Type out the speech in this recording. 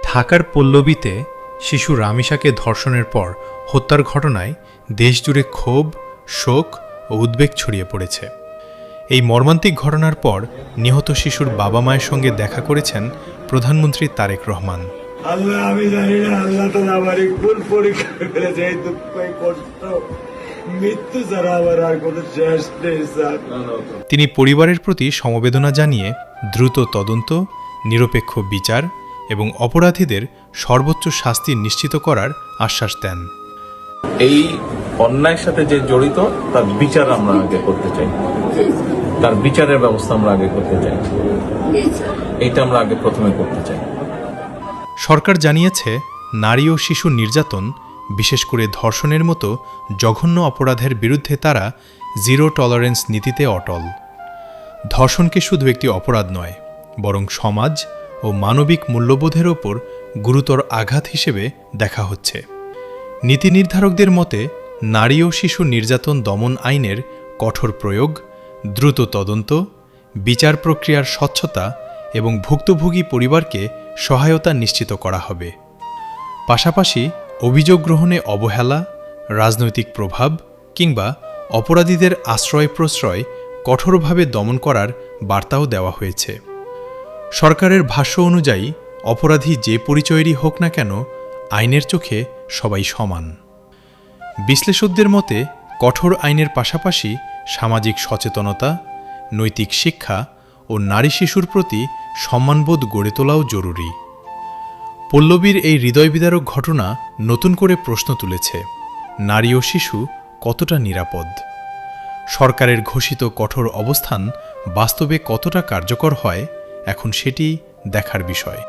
ঢাকার পল্লবীতে শিশু রামিসাকে ধর্ষণের পর হত্যার ঘটনায় দেশজুড়ে ক্ষোভ, শোক ও উদ্বেগ ছড়িয়ে পড়েছে। এই মর্মান্তিক ঘটনার পর নিহত শিশুর বাবা মায়ের সঙ্গে দেখা করেছেন প্রধানমন্ত্রী তারেক রহমান। আল্লাহ, আমি জানি না আল্লাহ তাআলা আমারে কোন পরীক্ষা করেছে, এই দুঃখ, এই কষ্ট, মৃত্যু ছাড়া আমার আর কোনো শেষ নেই স্যার। তিনি পরিবারের প্রতি সমবেদনা জানিয়ে দ্রুত তদন্ত, নিরপেক্ষ বিচার এবং অপরাধীদের সর্বোচ্চ শাস্তি নিশ্চিত করার আশ্বাস দেন। এই অন্যায়ের সাথে যে জড়িত তার বিচার আমরা আগে করতে চাই, তার বিচারের ব্যবস্থা আমরা আগে করতে চাই, এইটা আমরা আগে প্রথমে করতে চাই। সরকার জানিয়েছে, নারী ও শিশু নির্যাতন, বিশেষ করে ধর্ষণের মতো জঘন্য অপরাধের বিরুদ্ধে তারা জিরো টলারেন্স নীতিতে অটল। ধর্ষণকে শুধু একটি অপরাধ নয়, বরং সমাজ ও মানবিক মূল্যবোধের ওপর গুরুতর আঘাত হিসেবে দেখা হচ্ছে। নীতি নির্ধারকদের মতে, নারী ও শিশু নির্যাতন দমন আইনের কঠোর প্রয়োগ, দ্রুত তদন্ত, বিচার প্রক্রিয়ার স্বচ্ছতা এবং ভুক্তভোগী পরিবারকে সহায়তা নিশ্চিত করা হবে। পাশাপাশি অভিযোগ গ্রহণে অবহেলা, রাজনৈতিক প্রভাব কিংবা অপরাধীদের আশ্রয় প্রশ্রয় কঠোরভাবে দমন করার বার্তাও দেওয়া হয়েছে। সরকারের ভাষ্য অনুযায়ী, অপরাধী যে পরিচয়েরই হোক না কেন, আইনের চোখে সবাই সমান। বিশ্লেষকদের মতে, কঠোর আইনের পাশাপাশি সামাজিক সচেতনতা, নৈতিক শিক্ষা ও নারী শিশুর প্রতি সম্মানবোধ গড়ে তোলাও জরুরি। পল্লবীর এই হৃদয়বিদারক ঘটনা নতুন করে প্রশ্ন তুলেছে, নারী ও শিশু কতটা নিরাপদ? সরকারের ঘোষিত কঠোর অবস্থান বাস্তবে কতটা কার্যকর হয়, এখন সেটি দেখার বিষয়।